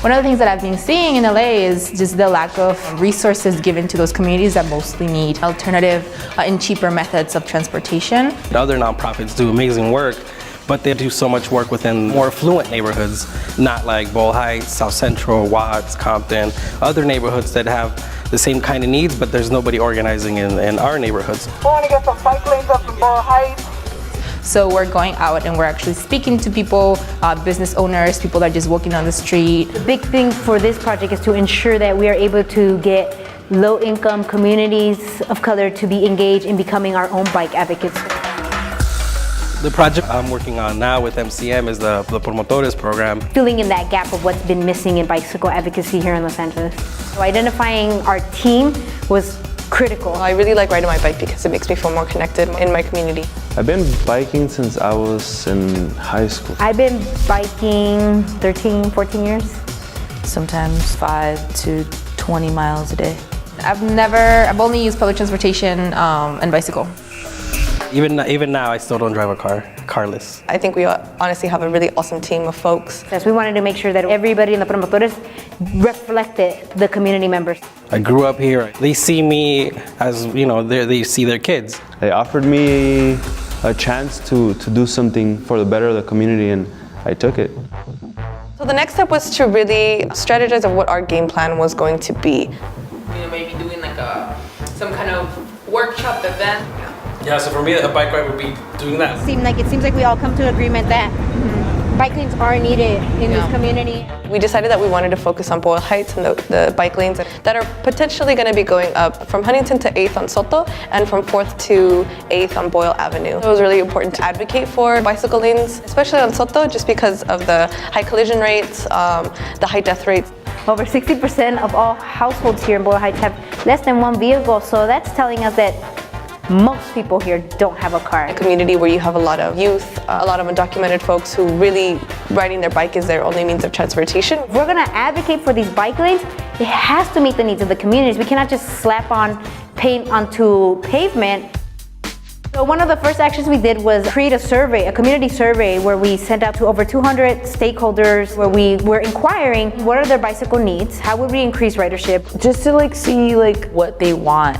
One of the things that I've been seeing in LA is just the lack of resources given to those communities that mostly need alternative and cheaper methods of transportation. Other nonprofits do amazing work, but they do so much work within more affluent neighborhoods, not like Boyle Heights, South Central, Watts, Compton, other neighborhoods that have the same kind of needs, but there's nobody organizing in our neighborhoods. We want to get some bike lanes up in Boyle Heights. So we're going out and we're actually speaking to people, business owners, people that are just walking on the street. The big thing for this project is to ensure that we are able to get low-income communities of color to be engaged in becoming our own bike advocates. The project I'm working on now with MCM is the Promotores program. Filling in that gap of what's been missing in bicycle advocacy here in Los Angeles. So identifying our team was critical. I really like riding my bike because it makes me feel more connected in my community. I've been biking since I was in high school. I've been biking 13, 14 years. Sometimes 5 to 20 miles a day. I've only used public transportation and bicycle. Even now, I still don't drive a car, carless. I think we honestly have a really awesome team of folks. Yes, we wanted to make sure that everybody in the Promotores reflected the community members. I grew up here. They see me as, they see their kids. They offered me a chance to do something for the better of the community, and I took it. So the next step was to really strategize of what our game plan was going to be. Maybe doing like some kind of workshop event. Yeah, so for me, a bike ride would be doing that. It seems like we all come to agreement that bike lanes are needed in this community. We decided that we wanted to focus on Boyle Heights and the bike lanes that are potentially going to be going up from Huntington to 8th on Soto and from 4th to 8th on Boyle Avenue. It was really important to advocate for bicycle lanes, especially on Soto, just because of the high collision rates, the high death rates. Over 60% of all households here in Boyle Heights have less than one vehicle, so that's telling us that most people here don't have a car. A community where you have a lot of youth, a lot of undocumented folks who really riding their bike is their only means of transportation. If we're gonna advocate for these bike lanes, it has to meet the needs of the communities. We cannot just slap on paint onto pavement. So one of the first actions we did was create a survey, a community survey, where we sent out to over 200 stakeholders, where we were inquiring what are their bicycle needs, how would we increase ridership, Just to see what they want.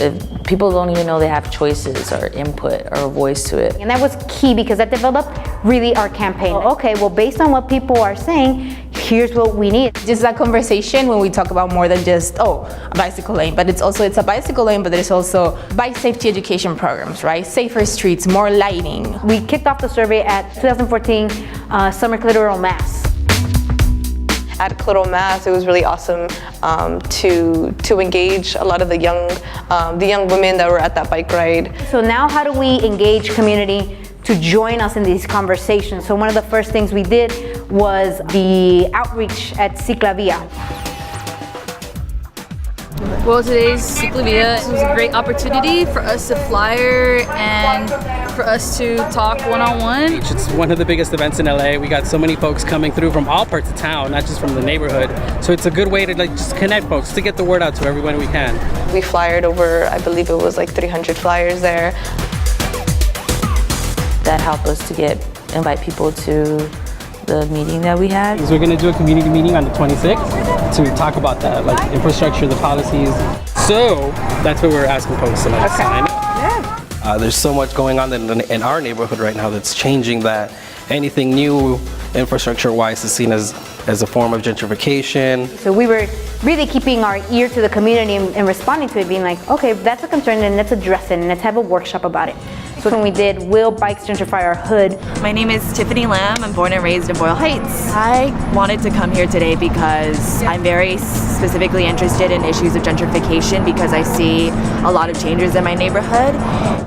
If people don't even know they have choices or input or a voice to it. and that was key because that developed really our campaign. Okay, well, based on what people are saying, here's what we need. Just that conversation when we talk about more than just, a bicycle lane, but it's a bicycle lane, but there's also bike safety education programs, right? Safer streets, more lighting. We kicked off the survey at 2014 Summer Clitoral Mass. At Clitoral Mass, it was really awesome to engage a lot of the young women that were at that bike ride. So now how do we engage community to join us in these conversations? So one of the first things we did was the outreach at Ciclavia. Well, today's Ciclavia was a great opportunity for us to flyer and for us to talk one-on-one. It's one of the biggest events in LA. We got so many folks coming through from all parts of town, not just from the neighborhood. So it's a good way to just connect folks, to get the word out to everyone we can. We flyered over, I believe it was 300 flyers there. That helped us to invite people to the meeting that we had. So we're going to do a community meeting on the 26th to talk about that, infrastructure, the policies. So that's what we're asking folks to sign up. Yeah. There's so much going on in our neighborhood right now that's changing that. Anything new infrastructure-wise is seen as a form of gentrification. So we were really keeping our ear to the community and responding to it, being like, okay, if that's a concern, then let's address it and let's have a workshop about it. So when we did Will Bikes Gentrify Our Hood. My name is Tiffany Lamb. I'm born and raised in Boyle Heights. I wanted to come here today because I'm very specifically interested in issues of gentrification because I see a lot of changes in my neighborhood.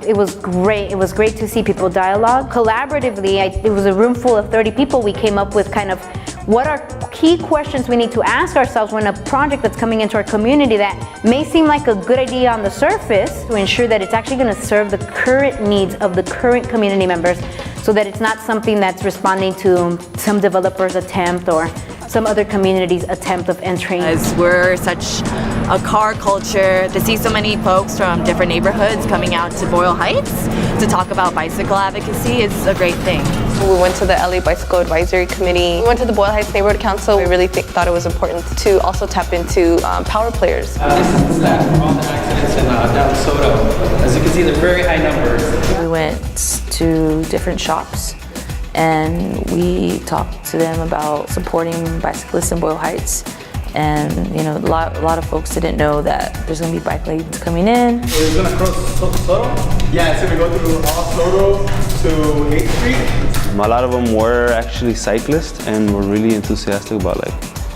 It was great. It was great to see people dialogue. Collaboratively, it was a room full of 30 people. We came up with kind of what are key questions we need to ask ourselves when a project that's coming into our community that may seem like a good idea on the surface, to ensure that it's actually going to serve the current needs of the current community members, so that it's not something that's responding to some developer's attempt or some other community's attempt of entering. As we're such a car culture, to see so many folks from different neighborhoods coming out to Boyle Heights to talk about bicycle advocacy is a great thing. We went to the LA Bicycle Advisory Committee. We went to the Boyle Heights Neighborhood Council. We really thought it was important to also tap into power players. This is the stat for all the accidents in down Soto. As you can see, they're very high numbers. We went to different shops and we talked to them about supporting bicyclists in Boyle Heights. And you know, a lot of folks didn't know that there's going to be bike lanes coming in. So it's going to cross Soto? Yeah, it's going to go through all Soto to 8th Street. A lot of them were actually cyclists and were really enthusiastic about like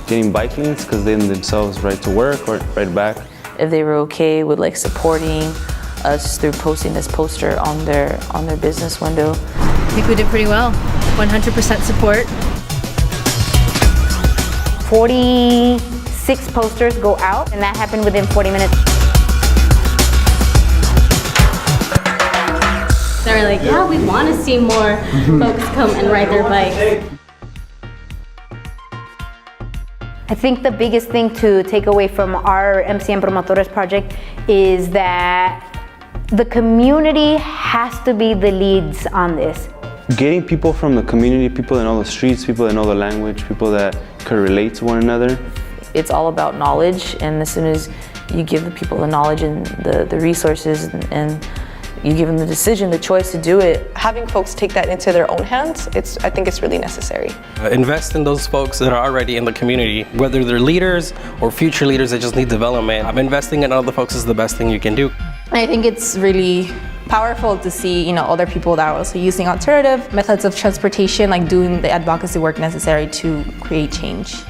getting bike lanes because they themselves ride to work or ride back. If they were okay with like supporting us through posting this poster on their business window. I think we did pretty well. 100% support. 46 posters go out, and that happened within 40 minutes. They're like, yeah, we want to see more folks come and ride their bikes. I think the biggest thing to take away from our MCM Promotores project is that the community has to be the leads on this. Getting people from the community, people that know the streets, people that know the language, people that could relate to one another. It's all about knowledge, and as soon as you give the people the knowledge and the resources and you give them the decision, the choice to do it. Having folks take that into their own hands, I think it's really necessary. Invest in those folks that are already in the community, whether they're leaders or future leaders that just need development. Investing in other folks is the best thing you can do. I think it's really powerful to see, other people that are also using alternative methods of transportation, like doing the advocacy work necessary to create change.